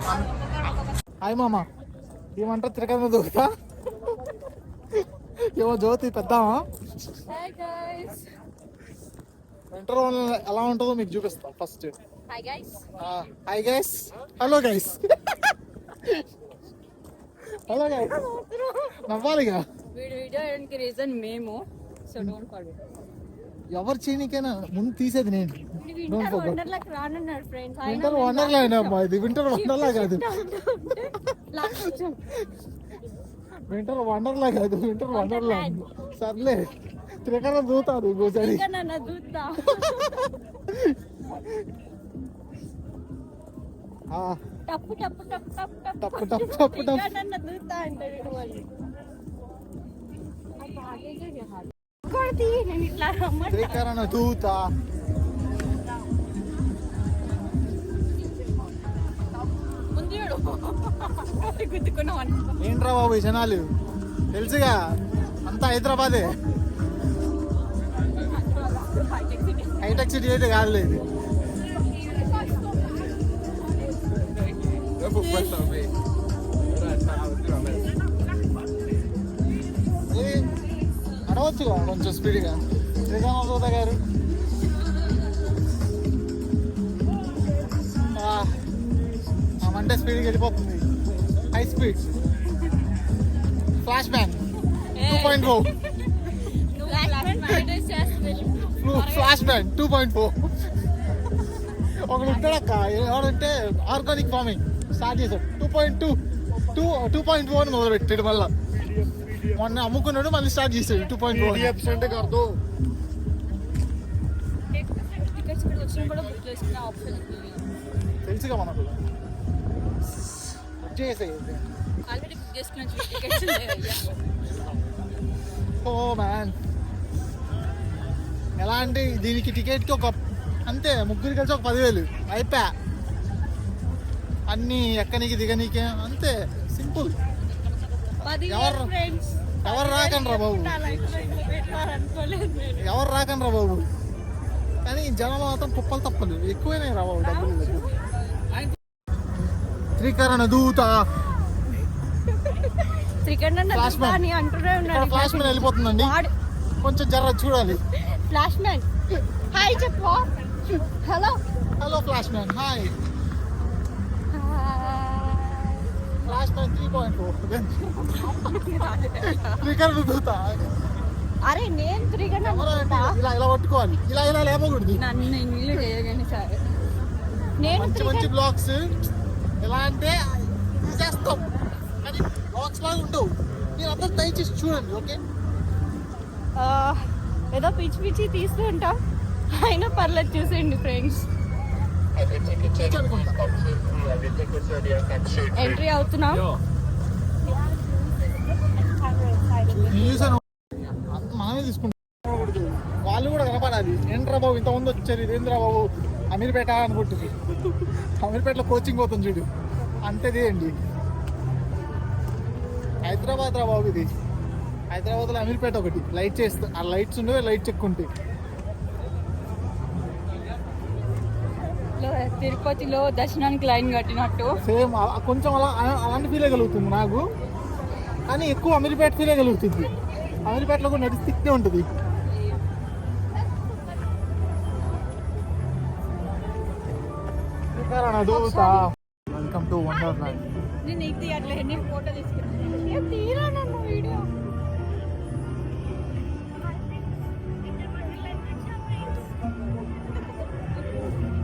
Hi మామ, ఏమంటారు తిరగదు దూకుతా ఏమో జ్యోతి పెద్దామా. వింటర్ ఎలా ఉంటుందో మీకు చూపిస్తా first. Hi guys, hello guys, hello guys. నవ్వాలిగా. ఎవరు చేయనికైనా ముందు తీసేది నేను. వింటర్ వండర్లా అయినా ఇది వింటర్ వండర్లా కాదు, వింటర్ వండర్లా కాదు, వింటర్ వండర్లా. సర్లే తిరగన దూతారు ఇంకోసారి. టప్పు టప్పు త్రికరణ దూత. ఏంట్రా బాబు జనాలు తెలుసుగా, అంతా హైదరాబాదే. హైటెక్ సిటీ అయితే కాదులేదు. అడవచ్చుగా కొంచెం స్పీడ్గా శ్రీకాంత్ గారు. అంటే స్పీడ్గా వెళ్ళిపోతుంది, high speed. Flash man 2.4, flash man 2.4. ఒకడు ఉంటాడక్క, ఎవడంటే ఆర్గానిక్ ఫార్మింగ్ స్టార్ట్ చేశాడు. 2.4 మొదలు పెట్టాడు. మళ్ళా మొన్న అమ్ముకున్నాడు, మళ్ళీ స్టార్ట్ చేశాడు 2.4. తెలుసుగా మనకు ఓ మ్యాన్. ఎలా అంటే దీనికి టికెట్కి ఒక అంతే, ముగ్గురు కలిసి ఒక 10,000 అయిపోయా. అన్నీ ఎక్కనీకి దిగనీకే అంతే, సింపుల్. ఎవరు రాకండి రా బాబు, ఎవరు రాకండి రా బాబు. కానీ జనాలు మాత్రం కుప్పలు తప్పలు ఎక్కువైనా రా బాబు. డబ్బులు త్రికరణ దూత. ఫ్లాష్ మ్యాన్ వెళ్ళిపోతుందండి, కొంచెం జర చూడాలి. ఫ్లాష్ మ్యాన్ హాయ్ చెప్పు. Hello hello flash man hi. Flash man 3.4 త్రికరణ దూత. అరే నేను త్రికరణ ఇలా ఇలా పట్టుకోవాలి, ఇలా ఇలా లేపకూడదు. నన్ను ఇల్లు చేయగానే సరే. నేను మంచి మంచి బ్లాగ్స్ ఎలా అంటే చేస్తాం, కానీ బ్లాగ్స్ లాగా ఉండవు. మీరు అందరూ దయచేసి చూడండి, ఓకే? ఏదో పిచ్చి పిచ్చి తీస్తూ ఉంటాం, అయినా పర్లేదు చూసేయండి ఫ్రెండ్స్. ఎంట్రీ అవుతున్నాం. మనమే తీసుకుంటాం, వాళ్ళు కూడా కనపడాలి. ఏంట్రా బాబు ఇంతమంది వచ్చారు, ఇదేంద్రా బాబు అమీర్పేట అనుకుంటుంది. అమీర్పేటలో కోచింగ్ పోతుంది చూడు, అంతేది అండి. హైదరాబాద్ రా బాబు ఇది. హైదరాబాద్లో అమీర్పేట ఒకటి లైట్ చేస్తా, ఆ లైట్స్ ఉండేవి, లైట్ చెక్కుంటే. తిరుపతిలో దర్శనానికి లైన్ కట్టినట్టు సేమ్ కొంచెం అలా అలాంటి ఫీలే కలుగుతుంది నాకు, కానీ ఎక్కువ అమీర్పేట ఫీలే కలుగుతుంది. అమీర్పేటలో కూడా నడిస్తే ఉంటుంది. Welcome to wonderland.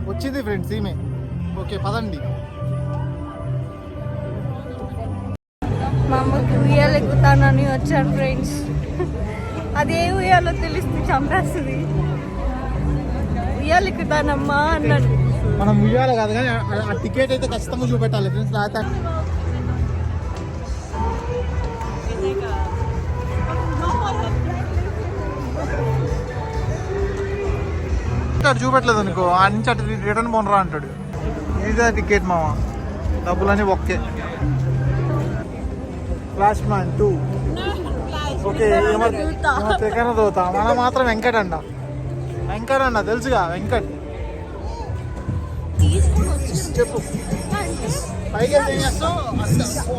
వచ్చింది ఫ్రెండ్స్ ఈమె. ఓకే పదండి. మా అమ్మకి ఉయ్యాలు ఎక్కుతానని వచ్చాను ఫ్రెండ్స్. అదే ఉయ్యాలో తెలిస్తే చంపేస్తుంది. ఉయ్యాలు ఎక్కుతానమ్మా అన్నాడు. మనం ఉయ్యాలి కాదు కానీ ఆ టికెట్ అయితే ఖచ్చితంగా చూపెట్టాలి ఫ్రెండ్స్. చూపెట్టలేదు అనుకో, ఆ నుంచి అటు రిటర్న్ పోనరా అంటాడు. ఇదే టికెట్ మామ, డబ్బులని ఒకే. Flash man 2 okay. త్రికరణ దూత. మనం మాత్రం వెంకట్ అన్న, వెంకట్ అన్న తెలుసుగా, వెంకట్. చెప్పు. పైకి వెళ్తే ఏం చేస్తావు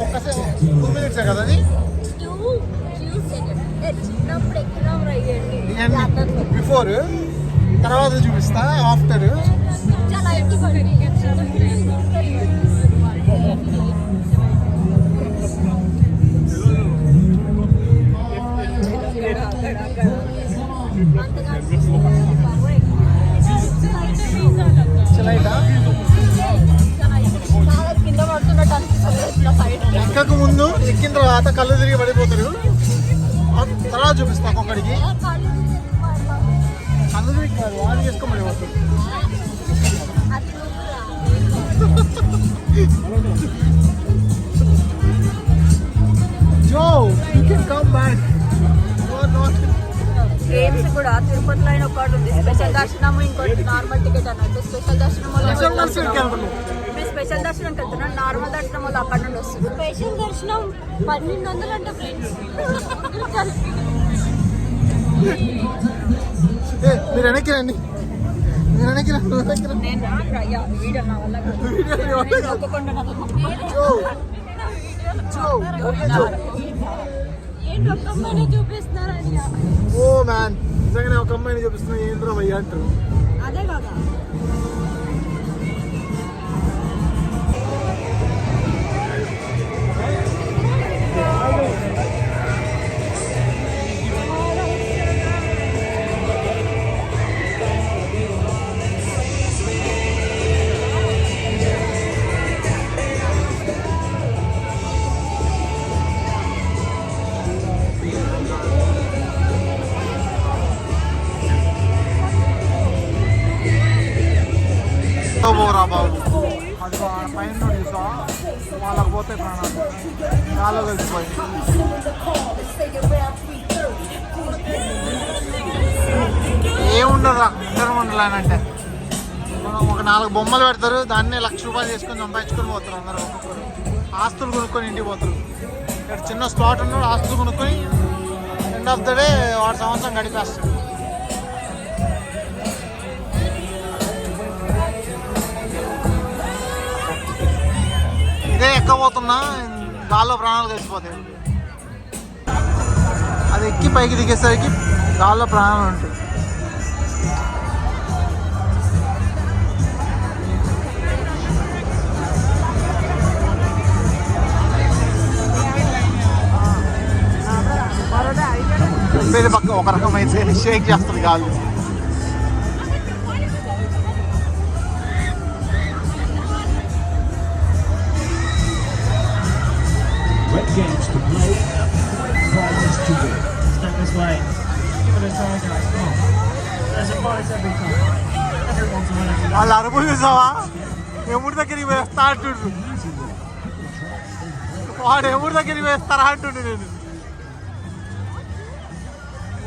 ఒక్కసారి 2 minutes కదా అది చిన్నప్పుడు ఎక్కినాం రయ్యండి బిఫోర్ తర్వాత చూపిస్తా ఆఫ్టర్ చాలా ఎక్కువ కింద పడుతున్నట్టు అనిపిస్తుంది సైడ్ ఎక్కక ముందు ఎక్కిన తర్వాత కళ్ళు తిరిగి పడిపోతారు తర్వాత చూపిస్తా ఒక్కొక్కడికి కళ్ళు తిరిగి కాదు వాడు చేసుకొని పడిపోతారు జో you can come back games కూడా తిరుపతిలో అయిన ఒకటి ఉంది స్పెషల్ దర్శనం ఇంకోటి నార్మల్ టికెట్ అన్నట్టు స్పెషల్ దర్శనం మేము స్పెషల్ దర్శనంకి వెళ్తున్నాం నార్మల్ దర్శనం వాళ్ళు అక్కడ నుండి వస్తుంది స్పెషల్ దర్శనం 1200 అంటే ఫ్రెండ్స్ మీరు వెనక్కి రండి మీరు వెనక్కి రండి నేను వీడియో నా వల్ల ఏంటి ఒక అమ్మాయిని చూపిస్తున్నారని ఓ మ్యాన్ నిజంగానే ఒక అమ్మాయిని చూపిస్తున్నా ఏంట్రా భయ్యా అంటారు అదే కదా పోరా బాబు అది పైన చూసా వాళ్ళకి పోతే ప్రాణాలు చాలా కలిసిపోయి ఏముండదా ఇద్దరు ఉండాలని అంటే ఒక 4 బొమ్మలు పెడతారు దాన్నే ₹1,00,000 చేసుకొని సంపాదించుకొని పోతారు అందరూ ఒక్కొక్కరు ఆస్తులు కొనుక్కొని ఇంటికి పోతారు ఇక్కడ చిన్న స్లాట్ ఉన్నాడు ఆస్తులు కొనుక్కొని ఎండ్ ఆఫ్ ద డే వాడు సంవత్సరం గడిపేస్తాడు ఇదే ఎక్కబోతున్నా గాల్లో ప్రాణాలు కలిసిపోతాయి అది ఎక్కి పైకి దిగేసరికి గాల్లో ప్రాణాలు ఉంటాయి పేరు పక్క ఒక రకమైతే షేక్ చేస్తుంది గాలి Red games to play, prizes to win. Step this way. Give it a try, guys. Come on. There's a prize every time. Everyone's winning. వాళ్ళు అరుపులు చూసావా ఎముడి దగ్గరికి వేస్తా అంటుండ్రు వాడు ఎముడి దగ్గరికి వేస్తారా అంటుండు నేను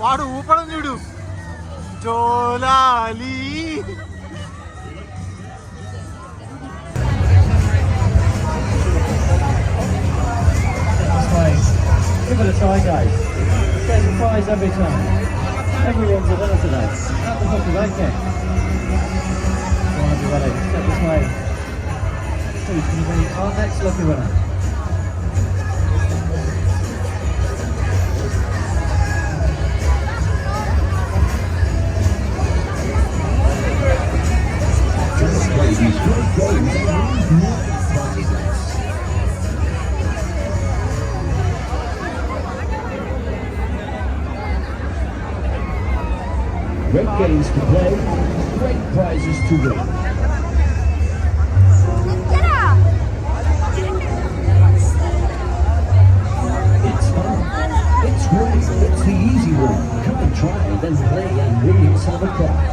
వాడు ఊపడం చూడు జోలాలి Give it a try, guys. There's a prize every time. Everyone's a winner today. How the fuck do they get? Come on, everybody. Step this way. Who's going to be our next lucky winner? Great games to play, great prizes to win. It's fun, it's great, it's the easy one. Come and try, then play and win yourself a prize.